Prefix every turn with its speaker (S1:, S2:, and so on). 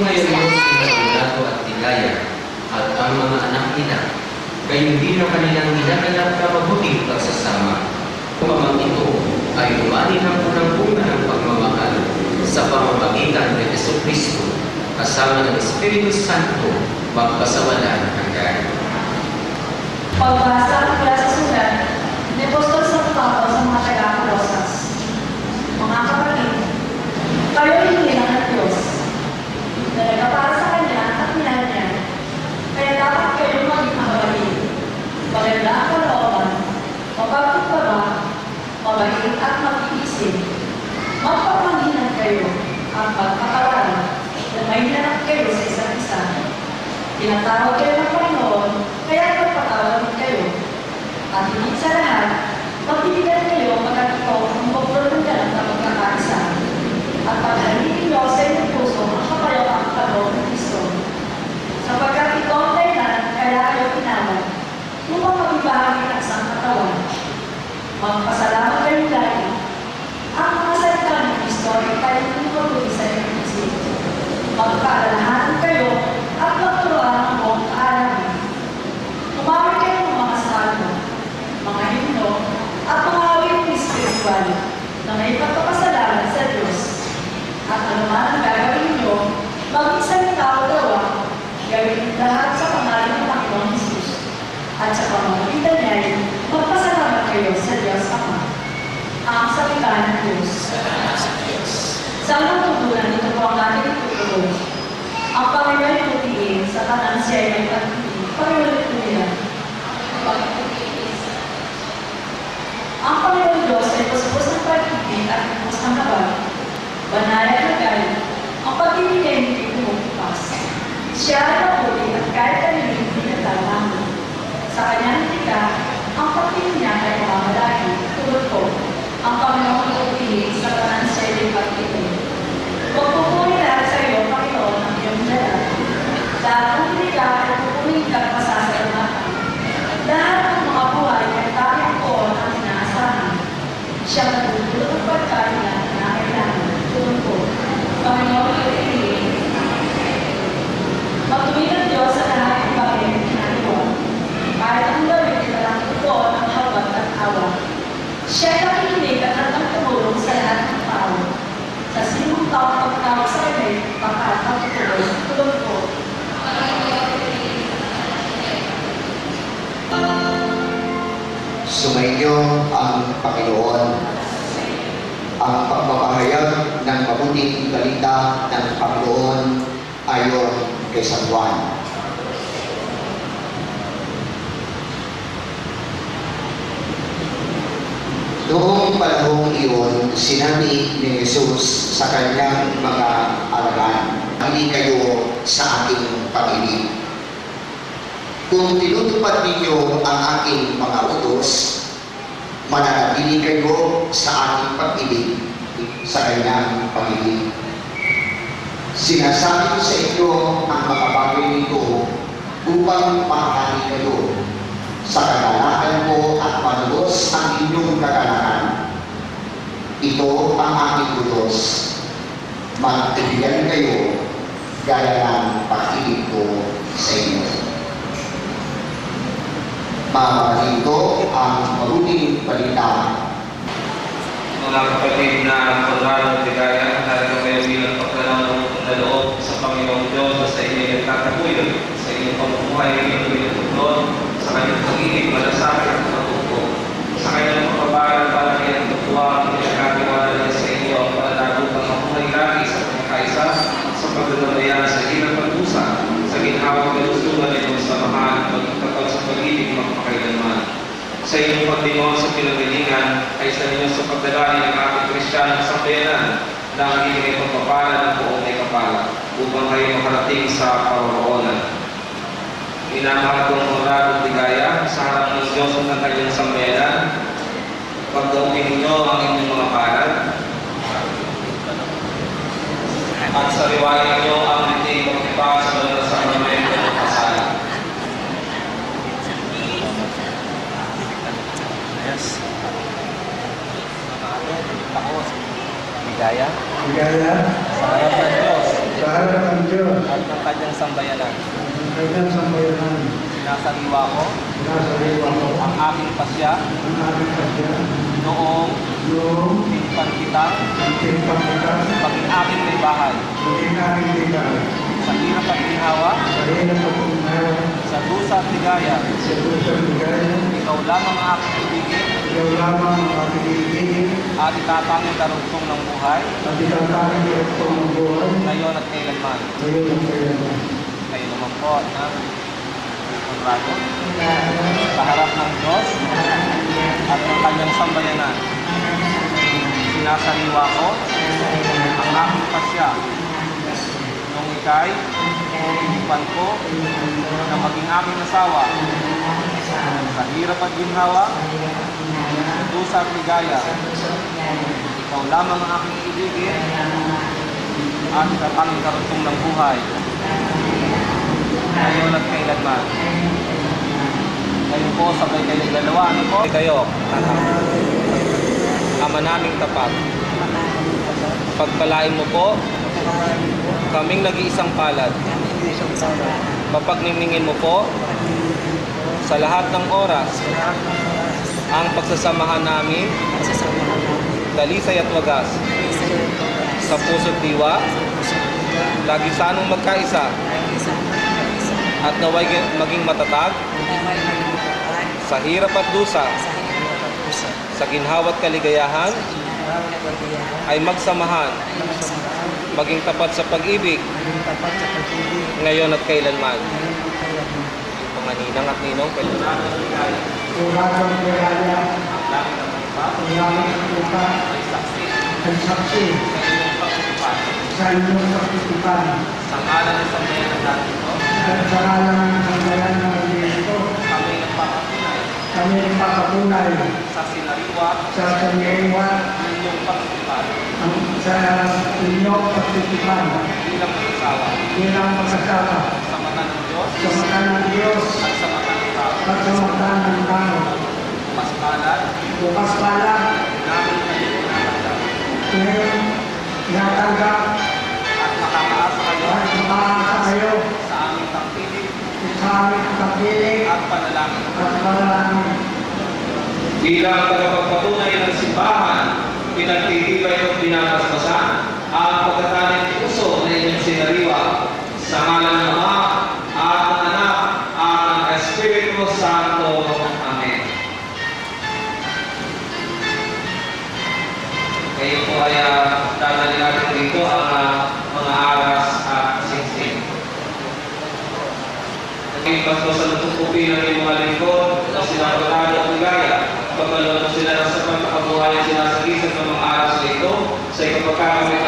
S1: mga Diyos Inarado at Tigaya at ang mga anak nila, kayo din ang kanilang ginagalang mabuting pagsasama. Upang ito ay lumani ng unang bunga ng pagmamahal sa pamamagitan ng Jesucristo kasama ng Espiritu Santo magpasawalan hanggan.
S2: Pagbasa mula sa sulat ni Apostol San Pablo sa mga taga-Colosas. Mga kapatid, kayo hinilang ng Diyos, na nagpapara sa Kanya at minahal Niya, kaya dapat kayo maging mahabagin, maganda ang kalooban, mapagkumbaba, mabait at mag-iisip, magpapanghinan kayo ang pagkakawalan na may hinanap kayo sa isa't isa. Tinatawag kayo ng Panginoon, kaya magpatawag kayo. At higit sa lahat, magtitigan kayo pagkat ito ang pagpapagdalang na pagkakaisa. At paghalinin niyo sa inyong puso ang kapayapang kaloob ng Kristo. Sapagkat ito ang dahilan kaya kayo tinawag upang magbahagi ng isang katawan. Magpasalamat kayo lagi. Ang mga salita ng Kristo ay kayong mabuti sa inyong isip. Magkaalalahanan kayo at magturuan ang buong kaalaman. Umawit kayo ng mga salmo, mga himno, at mga awit espiritual na may pagpapasalamat sa Diyos. At anuman ang gagawin niyo, maging salita o gawa, gawin lahat sa pangalan ng Panginoong Jesus. At sa pamamagitan niya, magpasalamat kayo sa Diyos Ama. Ang salita ng Diyos. Sa unang tugunan, ito po ang ating tutuloy. Ang Panginoon putiin sa kanan siya ay may pag-ibig. Pag-ulit po nila. Ang Panginoon Diyos ay pusupos ng pag-ibig at pusupos ng habag. Banal at magaling. Ang pag-ibig ay hindi pumupupas. Siya ay mabuti at kahit kanilin hindi nagtatangan. Sa kanyang tika, ang pag-ibig niya ay mamamalagi. Tulad ko, ang Panginoon putiin sa kanan siya ay may pag-ibig. Magpupuri lahat sa iyo, Panginoon, ang iyong dala. Lahat ng hindi ka ay pupunin ka pasasalamatan. Lahat ng mga buhay ay tayong koon ang inaasahan. Siya natutulog ang pagkain na kinakailangan. Tulog ko, Panginoon, iulitin. Matuwid ang Diyos sa lahat ng bagay na ginagawa. Kahit ang gawin ay talang totoo ng habag at awa. Siya ay nakikinig at handang tumulong sa lahat ng tao. Sa sinong taong pagtawag sa kanya, pagkakatutuloy, tulog ko.
S3: Sumainyo ang Panginoon. Ang pagpapahayag ng mabuting balita ng Panginoon ayon kay San Juan. Noong panahong iyon, sinabi ni Jesus sa kanyang mga alagad, "Hindi kayo sa aking pag-ibig. Kung tinutupad ninyo ang aking mga utos, mananatili kayo sa aking pag-ibig, sa kanyang pag-ibig. Sinasabi ko sa inyo ang mga bagay nito upang makakani kayo sa kagalakan ko at malubos ang inyong kagalakan. Ito ang aking utos. Magkaibigan kayo gaya ng pag-ibig ko sa inyo." Mga kapatid, ito ang mabuting balita.
S4: Mga kapatid na pag-aaral Tigaya, talaga kayo bilang pagkalaman na loob sa Panginoong Diyos sa inyong nagtataguyod, sa inyong pamumuhay, inyong pinatuklon, sa kanyang pag-ibig, malasakit at matuto, sa kanyang pagbabaral, palagi ang tutuwa, ang pinagkatiwala niya sa inyo, ang pananagutang mabuhay lagi sa pagkaisa, sa pagdadamayan, sa hirap pag-usa, sa ginhawang kalusugan nito sa mahal, magkakapag sa pag-ibig magpakailanman. Sa inyong paglingon sa pinagalingan ay sa inyo sa pagdalangin ng ating Kristyanong sambayanan na ang ibigay pagpapala ng buong may kapala upang kayo makarating sa paroroonan. Minamahal kong Honorable Tigaya, sa harap ng Diyos ng kanyang sambayanan, pagdaupin ninyo ang inyong mga palad at sariwain ninyo ang hindi pagkipa sa mga sakramento ng kasal.
S5: Tigaya.
S6: Tigaya.
S5: Sa harap ng Diyos. sa harap ng Diyos
S4: at ng kanyang sambayanan.
S5: ang kanyang sambayanan.
S4: Sinasaliwa ko
S5: Sinasaliwa ko
S4: ang aking pasya
S5: ang aming pasya
S4: noong
S5: noong
S4: pinpan kitang
S5: timpang kita
S4: maging aking may bahay.
S5: maging aming ligaw.
S4: Sa hirap at ginhawa,
S5: Sa hirap at umawa,
S4: sa dusa at ligaya,
S5: sa pusang ligaya,
S4: ikaw lamang ang aking ibigin
S5: ikaw lamang ang aking ibigin
S4: at itatanging karugtong ng buhay
S5: at itatanging direktong ng buhay
S4: ngayon at kailanman.
S5: ngayon ang kailanman.
S4: Kayo naman po na kontrado sa harap ng Diyos at ng kanyang sambayanan. Sinasaliwa ko ang aking pasya nung ikay inipan ko na maging aking asawa sa hirap at ginhawa, sa dusa at ligaya. Ikaw lamang ang aking ibigin at itatanging karugtong ng buhay ngayon at kailanman. Kayo po, sabay kayong dalawa. Ano po? Kayo, Ama naming tapat. Pagpalain mo po kaming nag-iisang palad. Mapagningningin mo po sa lahat ng oras ang pagsasamahan namin, dalisay at wagas, sa puso't diwa, lagi sanong magkaisa, at naway maging matatag sa hirap at dusa, sa ginhawa at kaligayahan, ay magsamahan, maging tapat sa pag-ibig, ngayon at kailanman. Yung mga ninang at ninong, kailanman.
S5: Uragang ligaya, ang langit ng lupa, ay saksi sa inyong pagtitipan.
S4: Sa ngalan ng sambayan ng natin ito,
S5: At sa ngalan ng sambayan ng Diyos,
S4: kami nagpapatunay
S5: kami nagpapatunay
S4: sa sinariwa
S5: sa sangyaywa
S4: ng inyong pagtitipan
S5: sa inyong pagtitipan
S4: bilang mag-asawa
S5: bilang mag-asawa
S4: sa mata ng Diyos
S5: sa mata ng Diyos
S4: at sa mata ng tao.
S5: at sa mata ng tao.
S4: Mas palad
S5: Bukas pala,
S4: namin kayo tinatanggap
S5: ngayon natanggap
S4: at makakaasa kayo
S5: at makaasa kayo
S4: sa aming pagpilit
S5: sa aming pagpiling
S4: at panalangin.
S5: at panalangin.
S4: Bilang tagapagpatunay ng simbahan, pinagtitibay at pinapaspasan ang pagkataning puso na inyong sinariwa sa ngalan ng Ama at ng Anak at ng Espiritu Santo. Amen. Kayo po ay dadali natin dito ang mga aras at singsing. Naging pasto sa lutupupi ng iyong mga lingkod na sinapatado at ligaya. Pagkaloob sila ng sa pagkakabuhay at sinasagisan ng mga aras na ito sa ikapagkakamit